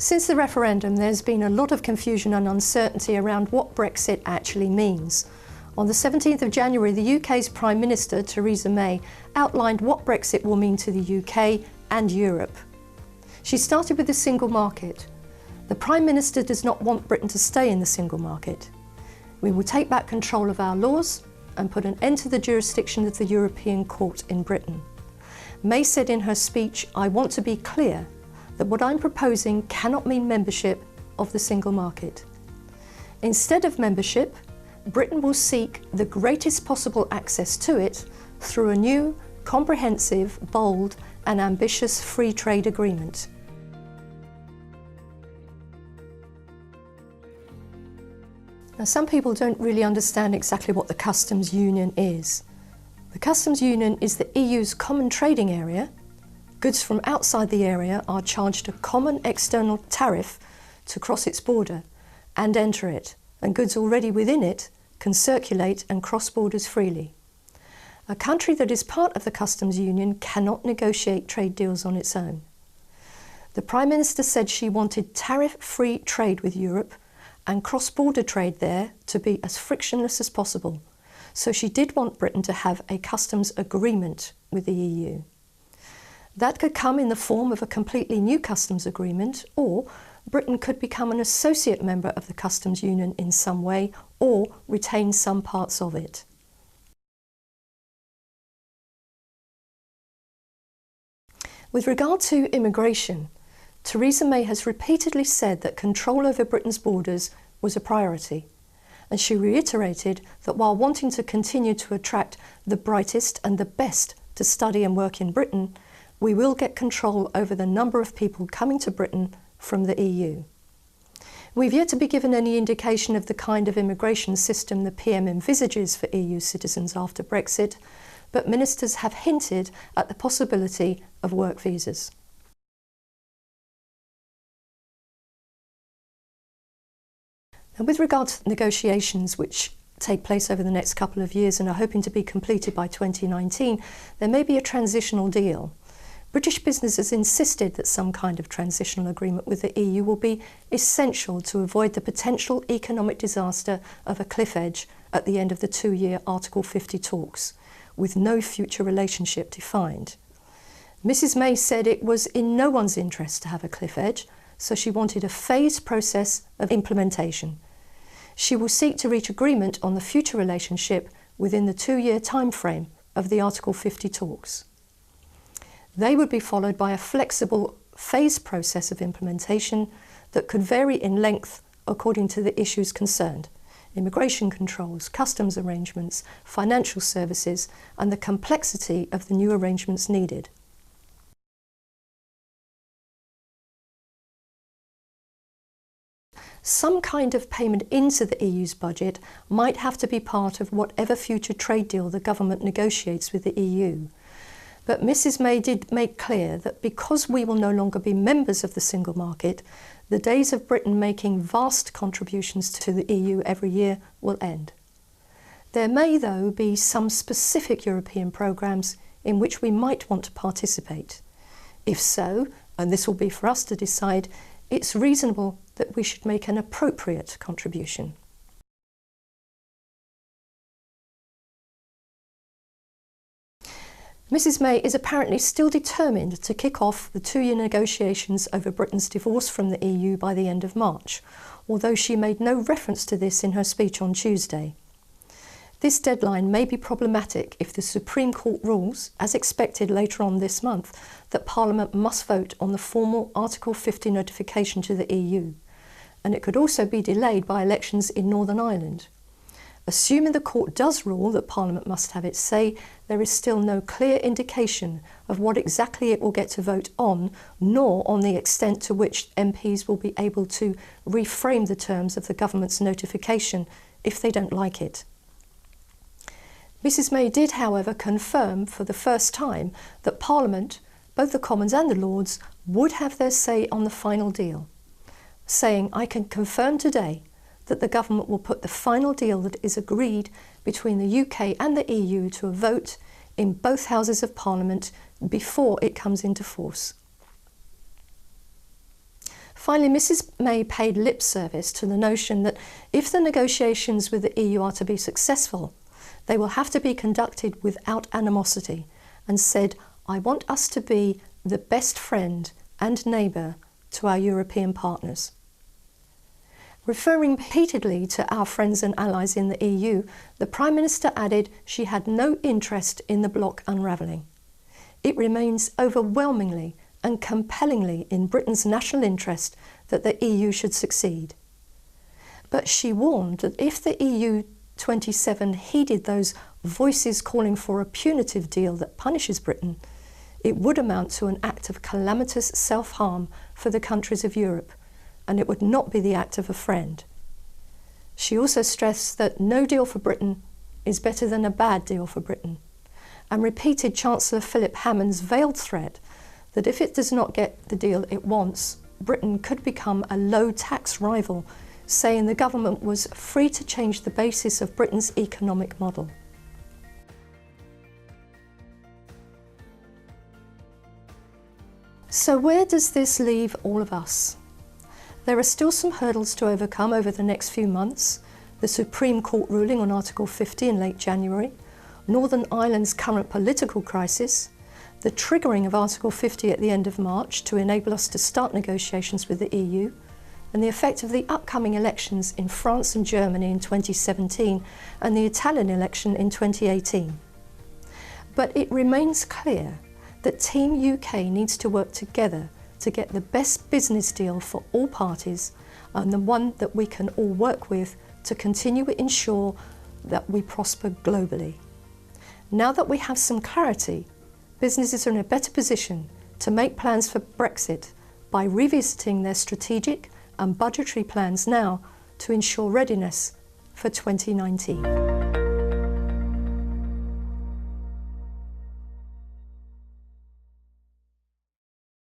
Since the referendum, there's been a lot of confusion and uncertainty around what Brexit actually means. On the 17th of January, the UK's Prime Minister, Theresa May, outlined what Brexit will mean to the UK and Europe. She started with the single market. The Prime Minister does not want Britain to stay in the single market. We will take back control of our laws and put an end to the jurisdiction of the European Court in Britain. May said in her speech, "I want to be clear that what I'm proposing cannot mean membership of the single market. Instead of membership, Britain will seek the greatest possible access to it through a new, comprehensive, bold and ambitious free trade agreement." Now, some people don't really understand exactly what the customs union is. The customs union is the EU's common trading area. Goods from outside the area are charged a common external tariff to cross its border and enter it, and goods already within it can circulate and cross borders freely. A country that is part of the customs union cannot negotiate trade deals on its own. The Prime Minister said she wanted tariff-free trade with Europe and cross-border trade there to be as frictionless as possible. So she did want Britain to have a customs agreement with the EU. That could come in the form of a completely new customs agreement, or Britain could become an associate member of the customs union in some way, or retain some parts of it. With regard to immigration, Theresa May has repeatedly said that control over Britain's borders was a priority, and she reiterated that while wanting to continue to attract the brightest and the best to study and work in Britain, we will get control over the number of people coming to Britain from the EU. We've yet to be given any indication of the kind of immigration system the PM envisages for EU citizens after Brexit, but ministers have hinted at the possibility of work visas. And with regard to negotiations which take place over the next couple of years and are hoping to be completed by 2019, there may be a transitional deal. British businesses insisted that some kind of transitional agreement with the EU will be essential to avoid the potential economic disaster of a cliff edge at the end of the 2-year Article 50 talks, with no future relationship defined. Mrs May said it was in no one's interest to have a cliff edge, so she wanted a phased process of implementation. She will seek to reach agreement on the future relationship within the 2-year timeframe of the Article 50 talks. They would be followed by a flexible, phased process of implementation that could vary in length according to the issues concerned: immigration controls, customs arrangements, financial services, and the complexity of the new arrangements needed. Some kind of payment into the EU's budget might have to be part of whatever future trade deal the government negotiates with the EU. But Mrs May did make clear that because we will no longer be members of the single market, the days of Britain making vast contributions to the EU every year will end. There may, though, be some specific European programmes in which we might want to participate. If so, and this will be for us to decide, it's reasonable that we should make an appropriate contribution. Mrs May is apparently still determined to kick off the 2-year negotiations over Britain's divorce from the EU by the end of March, although she made no reference to this in her speech on Tuesday. This deadline may be problematic if the Supreme Court rules, as expected later on this month, that Parliament must vote on the formal Article 50 notification to the EU, and it could also be delayed by elections in Northern Ireland. Assuming the court does rule that Parliament must have its say, there is still no clear indication of what exactly it will get to vote on, nor on the extent to which MPs will be able to reframe the terms of the government's notification if they don't like it. Mrs May did, however, confirm for the first time that Parliament, both the Commons and the Lords, would have their say on the final deal, saying, "I can confirm today that the government will put the final deal that is agreed between the UK and the EU to a vote in both Houses of Parliament before it comes into force." Finally, Mrs May paid lip service to the notion that if the negotiations with the EU are to be successful, they will have to be conducted without animosity, and said, "I want us to be the best friend and neighbour to our European partners." Referring repeatedly to our friends and allies in the EU, the Prime Minister added she had no interest in the bloc unravelling. It remains overwhelmingly and compellingly in Britain's national interest that the EU should succeed. But she warned that if the EU 27 heeded those voices calling for a punitive deal that punishes Britain, it would amount to an act of calamitous self-harm for the countries of Europe, and it would not be the act of a friend. She also stressed that no deal for Britain is better than a bad deal for Britain, and repeated Chancellor Philip Hammond's veiled threat that if it does not get the deal it wants, Britain could become a low-tax rival, saying the government was free to change the basis of Britain's economic model. So where does this leave all of us? There are still some hurdles to overcome over the next few months: the Supreme Court ruling on Article 50 in late January, Northern Ireland's current political crisis, the triggering of Article 50 at the end of March to enable us to start negotiations with the EU, and the effect of the upcoming elections in France and Germany in 2017 and the Italian election in 2018. But it remains clear that Team UK needs to work together to get the best business deal for all parties, and the one that we can all work with to continue to ensure that we prosper globally. Now that we have some clarity, businesses are in a better position to make plans for Brexit by revisiting their strategic and budgetary plans now to ensure readiness for 2019.